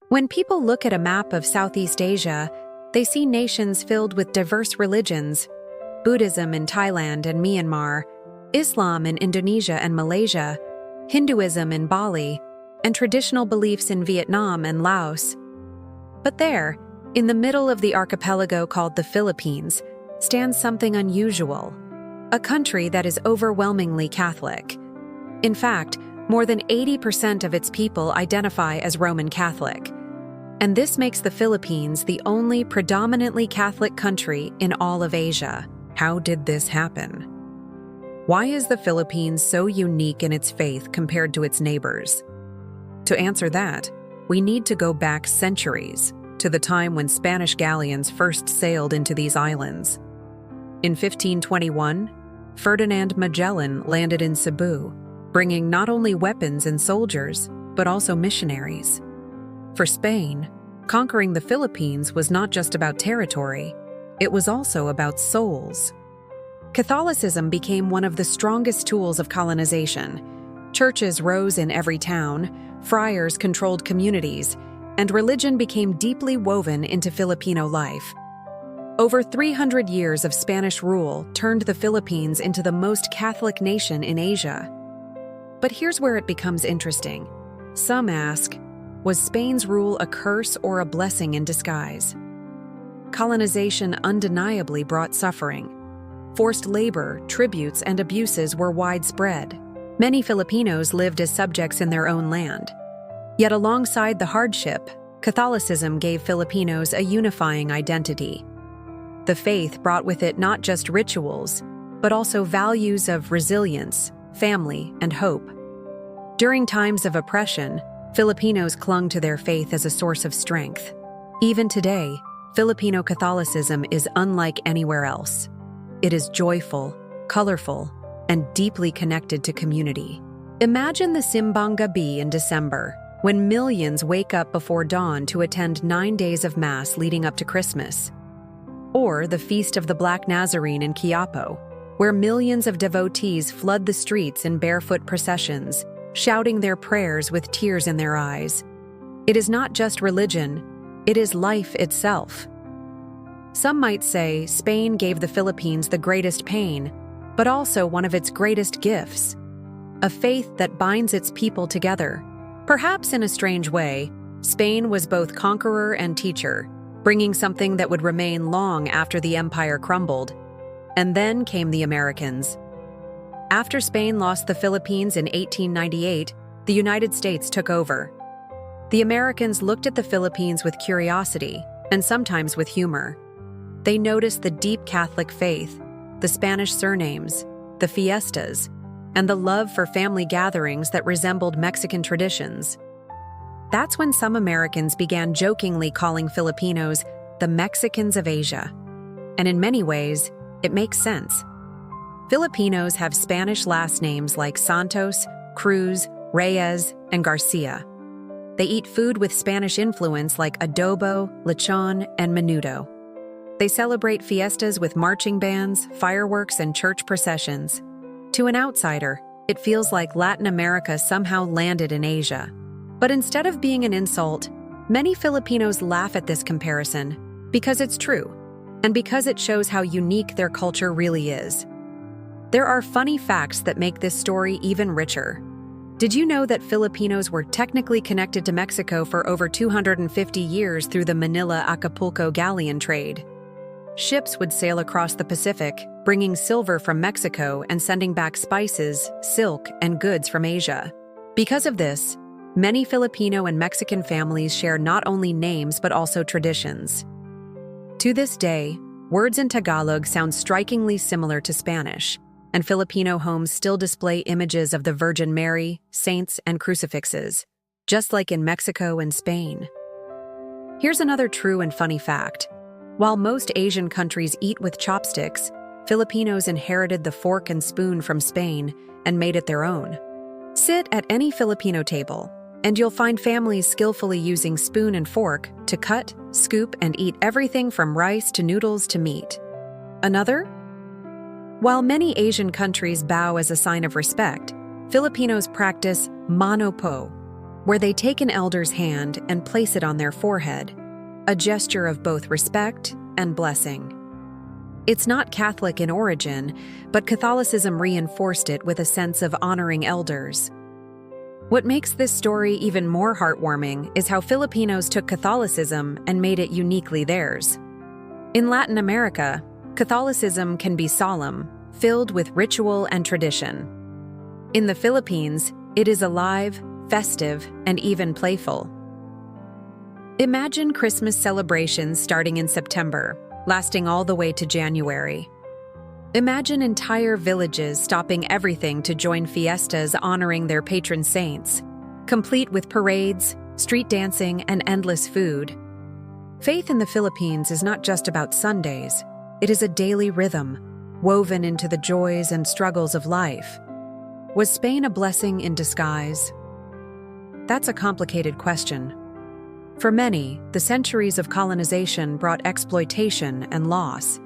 When people look at a map of Southeast Asia, they see nations filled with diverse religions: Buddhism in Thailand and Myanmar, Islam in Indonesia and Malaysia, Hinduism in Bali, and traditional beliefs in Vietnam and Laos. But there, in the middle of the archipelago called the Philippines, stands something unusual: a country that is overwhelmingly Catholic. In fact, more than 80% of its people identify as Roman Catholic. And this makes the Philippines the only predominantly Catholic country in all of Asia. How did this happen? Why is the Philippines so unique in its faith compared to its neighbors? To answer that, we need to go back centuries, to the time when Spanish galleons first sailed into these islands. In 1521, Ferdinand Magellan landed in Cebu, bringing not only weapons and soldiers, but also missionaries. For Spain, conquering the Philippines was not just about territory, it was also about souls. Catholicism became one of the strongest tools of colonization. Churches rose in every town, friars controlled communities, and religion became deeply woven into Filipino life. Over 300 years of Spanish rule turned the Philippines into the most Catholic nation in Asia. But here's where it becomes interesting. Some ask, was Spain's rule a curse or a blessing in disguise? Colonization undeniably brought suffering. Forced labor, tributes, and abuses were widespread. Many Filipinos lived as subjects in their own land. Yet alongside the hardship, Catholicism gave Filipinos a unifying identity. The faith brought with it not just rituals, but also values of resilience, family, and hope. During times of oppression, Filipinos clung to their faith as a source of strength. Even today, Filipino Catholicism is unlike anywhere else. It is joyful, colorful, and deeply connected to community. Imagine the Simbang Gabi in December, when millions wake up before dawn to attend 9 days of Mass leading up to Christmas. Or the Feast of the Black Nazarene in Quiapo, where millions of devotees flood the streets in barefoot processions, shouting their prayers with tears in their eyes. It is not just religion, it is life itself. Some might say Spain gave the Philippines the greatest pain, but also one of its greatest gifts: a faith that binds its people together. Perhaps in a strange way, Spain was both conqueror and teacher, bringing something that would remain long after the empire crumbled. And then came the Americans. After Spain lost the Philippines in 1898, the United States took over. The Americans looked at the Philippines with curiosity, and sometimes with humor. They noticed the deep Catholic faith, the Spanish surnames, the fiestas, and the love for family gatherings that resembled Mexican traditions. That's when some Americans began jokingly calling Filipinos the Mexicans of Asia. And in many ways, it makes sense. Filipinos have Spanish last names like Santos, Cruz, Reyes, and Garcia. They eat food with Spanish influence like adobo, lechon, and menudo. They celebrate fiestas with marching bands, fireworks, and church processions. To an outsider, it feels like Latin America somehow landed in Asia. But instead of being an insult, many Filipinos laugh at this comparison because it's true, and because it shows how unique their culture really is. There are funny facts that make this story even richer. Did you know that Filipinos were technically connected to Mexico for over 250 years through the Manila-Acapulco galleon trade? Ships would sail across the Pacific, bringing silver from Mexico and sending back spices, silk, and goods from Asia. Because of this, many Filipino and Mexican families share not only names but also traditions. To this day, words in Tagalog sound strikingly similar to Spanish, and Filipino homes still display images of the Virgin Mary, saints, and crucifixes, just like in Mexico and Spain. Here's another true and funny fact. While most Asian countries eat with chopsticks, Filipinos inherited the fork and spoon from Spain and made it their own. Sit at any Filipino table, and you'll find families skillfully using spoon and fork to cut, scoop, and eat everything from rice to noodles to meat. Another? While many Asian countries bow as a sign of respect, Filipinos practice mano po, where they take an elder's hand and place it on their forehead, a gesture of both respect and blessing. It's not Catholic in origin, but Catholicism reinforced it with a sense of honoring elders. What makes this story even more heartwarming is how Filipinos took Catholicism and made it uniquely theirs. In Latin America, Catholicism can be solemn, filled with ritual and tradition. In the Philippines, it is alive, festive, and even playful. Imagine Christmas celebrations starting in September, lasting all the way to January. Imagine entire villages stopping everything to join fiestas honoring their patron saints, complete with parades, street dancing, and endless food. Faith in the Philippines is not just about Sundays. It is a daily rhythm, woven into the joys and struggles of life. Was Spain a blessing in disguise? That's a complicated question. For many, the centuries of colonization brought exploitation and loss.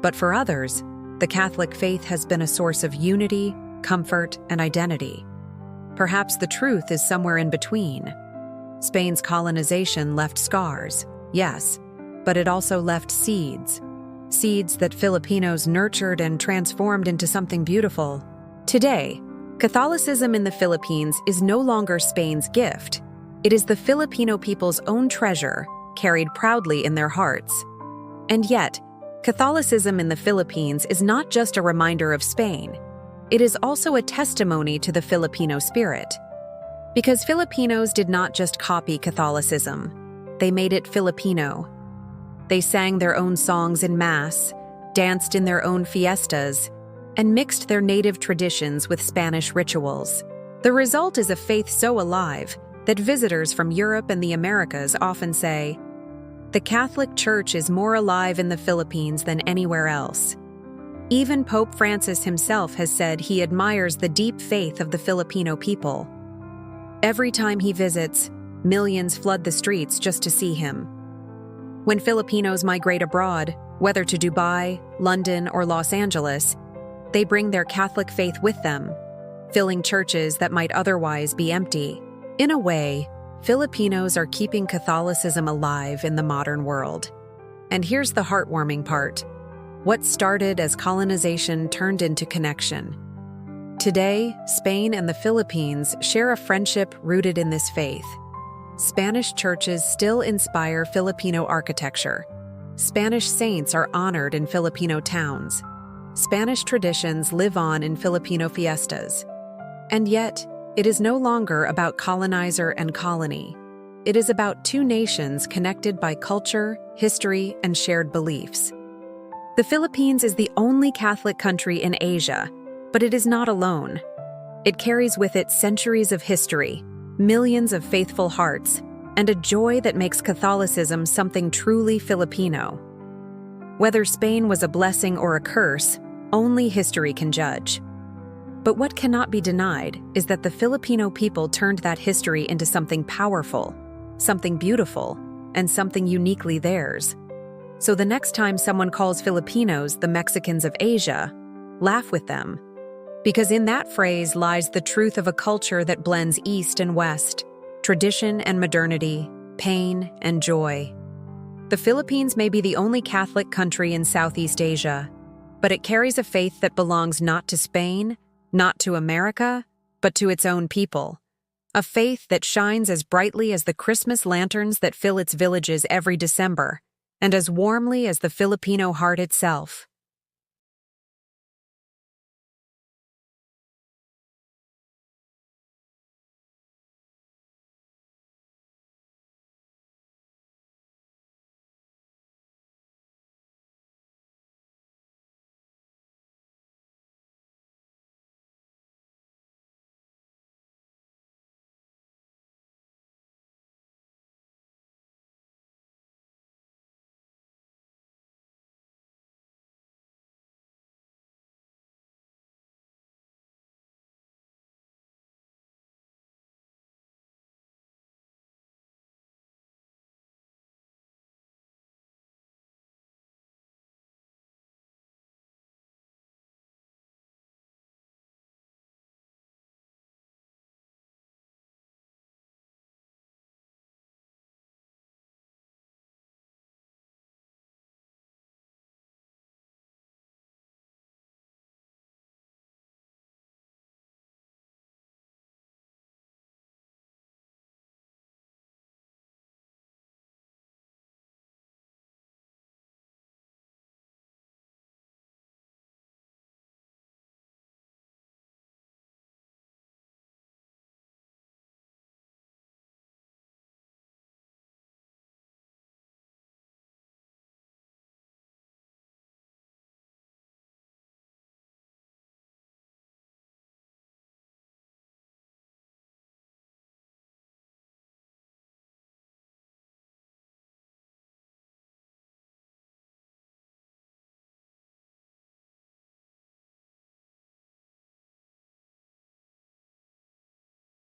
But for others, the Catholic faith has been a source of unity, comfort, and identity. Perhaps the truth is somewhere in between. Spain's colonization left scars, yes, but it also left seeds. Seeds that Filipinos nurtured and transformed into something beautiful. Today, Catholicism in the Philippines is no longer Spain's gift. It is the Filipino people's own treasure, carried proudly in their hearts. And yet, Catholicism in the Philippines is not just a reminder of Spain. It is also a testimony to the Filipino spirit. Because Filipinos did not just copy Catholicism, they made it Filipino. They sang their own songs in Mass, danced in their own fiestas, and mixed their native traditions with Spanish rituals. The result is a faith so alive that visitors from Europe and the Americas often say, "The Catholic Church is more alive in the Philippines than anywhere else." Even Pope Francis himself has said he admires the deep faith of the Filipino people. Every time he visits, millions flood the streets just to see him. When Filipinos migrate abroad, whether to Dubai, London, or Los Angeles, they bring their Catholic faith with them, filling churches that might otherwise be empty. In a way, Filipinos are keeping Catholicism alive in the modern world. And here's the heartwarming part. What started as colonization turned into connection. Today, Spain and the Philippines share a friendship rooted in this faith. Spanish churches still inspire Filipino architecture. Spanish saints are honored in Filipino towns. Spanish traditions live on in Filipino fiestas. And yet, it is no longer about colonizer and colony. It is about two nations connected by culture, history, and shared beliefs. The Philippines is the only Catholic country in Asia, but it is not alone. It carries with it centuries of history, millions of faithful hearts, and a joy that makes Catholicism something truly Filipino. Whether Spain was a blessing or a curse, only history can judge. But what cannot be denied is that the Filipino people turned that history into something powerful, something beautiful, and something uniquely theirs. So the next time someone calls Filipinos the Mexicans of Asia, laugh with them. Because in that phrase lies the truth of a culture that blends East and West, tradition and modernity, pain and joy. The Philippines may be the only Catholic country in Southeast Asia, but it carries a faith that belongs not to Spain, not to America, but to its own people. A faith that shines as brightly as the Christmas lanterns that fill its villages every December, and as warmly as the Filipino heart itself.